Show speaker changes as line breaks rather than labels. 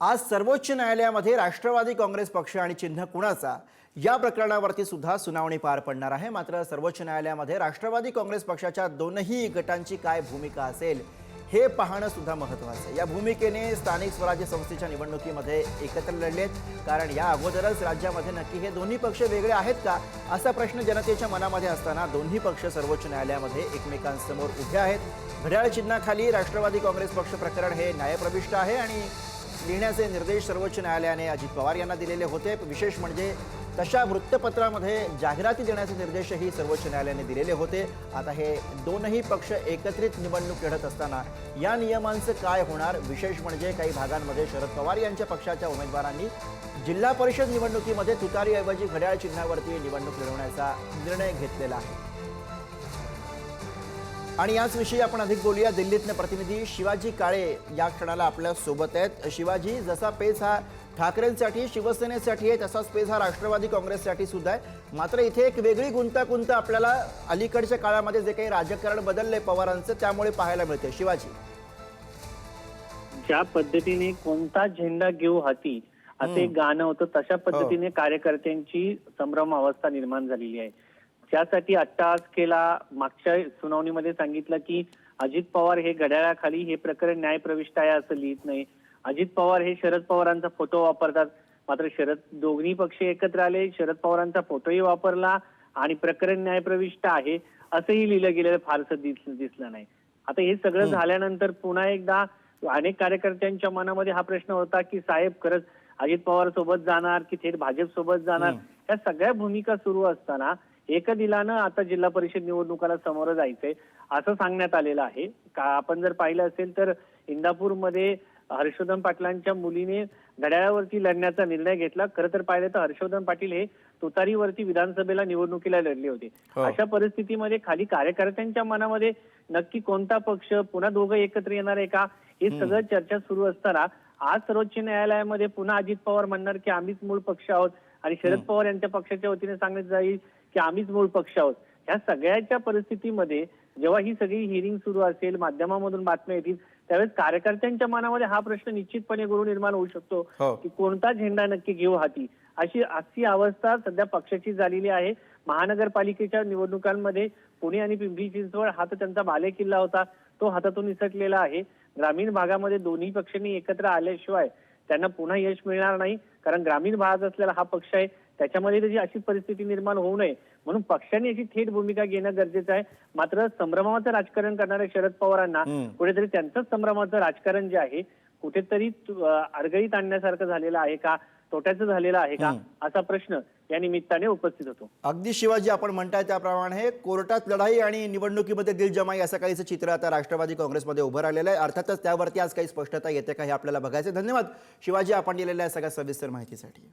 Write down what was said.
आज सर्वोच्च न्यायालयामध्ये राष्ट्रवादी काँग्रेस पक्ष आणि चिन्ह कुणाचा या प्रकरणावरती सुद्धा सुनावणी पार पडणार आहे। मात्र सर्वोच्च न्यायालयामध्ये राष्ट्रवादी काँग्रेस पक्षाच्या दोनही गटांची काय भूमिका असेल हे पाहणं सुद्धा महत्त्वाचं आहे। या भूमिकेने स्थानिक स्वराज्य संस्थेच्या निवडणुकीमध्ये एकत्र लढलेत, कारण या अगोदरच राज्यामध्ये नक्की हे दोन्ही पक्ष वेगळे आहेत का असा प्रश्न जनतेच्या मनामध्ये असताना दोन्ही पक्ष सर्वोच्च न्यायालयामध्ये एकमेकांसमोर उभे आहेत। घड्याळ चिन्हाखाली राष्ट्रवादी काँग्रेस पक्ष प्रकरण हे न्यायप्रविष्ट आहे आणि लिहिण्याचे निर्देश सर्वोच्च न्यायालयाने अजित पवार यांना दिलेले होते। विशेष म्हणजे तशा वृत्तपत्रामध्ये जाहिराती देण्याचे निर्देशही सर्वोच्च न्यायालयाने दिलेले होते। आता हे दोनही पक्ष एकत्रित निवडणूक लढत असताना या नियमांचं काय होणार? विशेष म्हणजे काही भागांमध्ये शरद पवार यांच्या पक्षाच्या उमेदवारांनी जिल्हा परिषद निवडणुकीमध्ये तुतारीऐवजी घड्याळ चिन्हावरती निवडणूक लढवण्याचा निर्णय घेतलेला आहे आणि याच विषयी आपण अधिक बोलूया। दिल्लीतले प्रतिनिधी शिवाजी काळे या क्षणाला आपल्या सोबत आहेत। शिवाजी, जसा पेच हा ठाकरेंसाठी शिवसेनेसाठी आहे तसाच पेच हा राष्ट्रवादी काँग्रेससाठी सुद्धा आहे। मात्र इथे एक वेगळी गुंतागुंत आपल्याला अलीकडच्या काळामध्ये जे काही राजकारण बदलले पवारांचं त्यामुळे पाहायला मिळते। शिवाजी,
ज्या पद्धतीने कोणता झेंडा घेऊ हाती असे गाणं होतं, तशा पद्धतीने कार्यकर्त्यांची संभ्रम अवस्था निर्माण झालेली आहे। त्यासाठी अट्टहास केला। मागच्या सुनावणीमध्ये सांगितलं की अजित पवार हे घड्याळाखाली हे प्रकरण न्यायप्रविष्ट आहे असं लिहित नाही। अजित पवार हे शरद पवारांचा फोटो वापरतात, मात्र दोन्ही पक्ष एकत्र आले, शरद पवारांचा फोटोही वापरला आणि प्रकरण न्यायप्रविष्ट आहे असंही लिहिलं गेलेलं फारसं दिसलं नाही। आता हे सगळं झाल्यानंतर पुन्हा एकदा अनेक कार्यकर्त्यांच्या मनामध्ये हा प्रश्न होता की साहेब खरंच अजित पवार सोबत जाणार की थेट भाजप सोबत जाणार? या सगळ्या भूमिका सुरू असताना एकदिलानं आता जिल्हा परिषद निवडणुकाला समोर जायचंय असं सांगण्यात आलेलं आहे। का आपण जर पाहिलं असेल तर इंदापूरमध्ये हर्षवर्धन पाटलांच्या मुलीने घड्याळावरती लढण्याचा निर्णय घेतला। खरं तर पाहिलं तर हर्षवर्धन पाटील हे तुतारीवरती विधानसभेला निवडणुकीला लढले होते। अशा परिस्थितीमध्ये खाली कार्यकर्त्यांच्या मनामध्ये नक्की कोणता पक्ष, पुन्हा दोघं एकत्र येणार आहे का, हे सगळं चर्चा सुरू असताना आज सर्वोच्च न्यायालयामध्ये पुन्हा अजित पवार म्हणणार की आम्हीच मूळ पक्ष आहोत आणि शरद पवार यांच्या पक्षाच्या वतीने सांगण्यात जाईल की आम्हीच मूळ पक्ष आहोत। ह्या सगळ्याच्या परिस्थितीमध्ये जेव्हा ही सगळी हिअरिंग सुरू असेल, माध्यमामधून बातम्या येतील, त्यावेळेस कार्यकर्त्यांच्या मनामध्ये हा प्रश्न निश्चितपणे गुरु निर्माण होऊ शकतो की कोणता झेंडा नक्की घेऊ हाती। अशी अवस्था सध्या पक्षाची झालेली आहे। महानगरपालिकेच्या निवडणुकांमध्ये पुणे आणि पिंपरी चिंचवड हा तर त्यांचा बालेकिल्ला होता, तो हातातून निसटलेला आहे। ग्रामीण भागामध्ये दोन्ही पक्षांनी एकत्र आल्याशिवाय त्यांना पुन्हा यश मिळणार नाही, कारण ग्रामीण भाग असलेला हा पक्ष आहे, त्याच्यामध्ये त्याची अशी परिस्थिती निर्माण होऊ नये म्हणून पक्षांनी याची थेट भूमिका घेणं गरजेचं आहे। मात्र संभ्रमाचं राजकारण करणाऱ्या शरद पवारांना कुठेतरी त्यांचं संभ्रमाचं राजकारण जे आहे कुठेतरी अडगळीत आणण्यासारखं झालेलं आहे का, तोट्याचं झालेलं आहे का, असा प्रश्न या निमित्ताने उपस्थित होतो।
अगदी शिवाजी, आपण म्हणताय त्याप्रमाणे कोर्टात लढाई आणि निवडणुकीमध्ये दिलजमाई असं काहीच चित्र आता राष्ट्रवादी काँग्रेसमध्ये उभं राहिलेलं आहे। अर्थातच त्यावरती आज काही स्पष्टता येते का हे आपल्याला बघायचं। धन्यवाद शिवाजी, आपण दिलेल्या सगळ्या सविस्तर माहितीसाठी।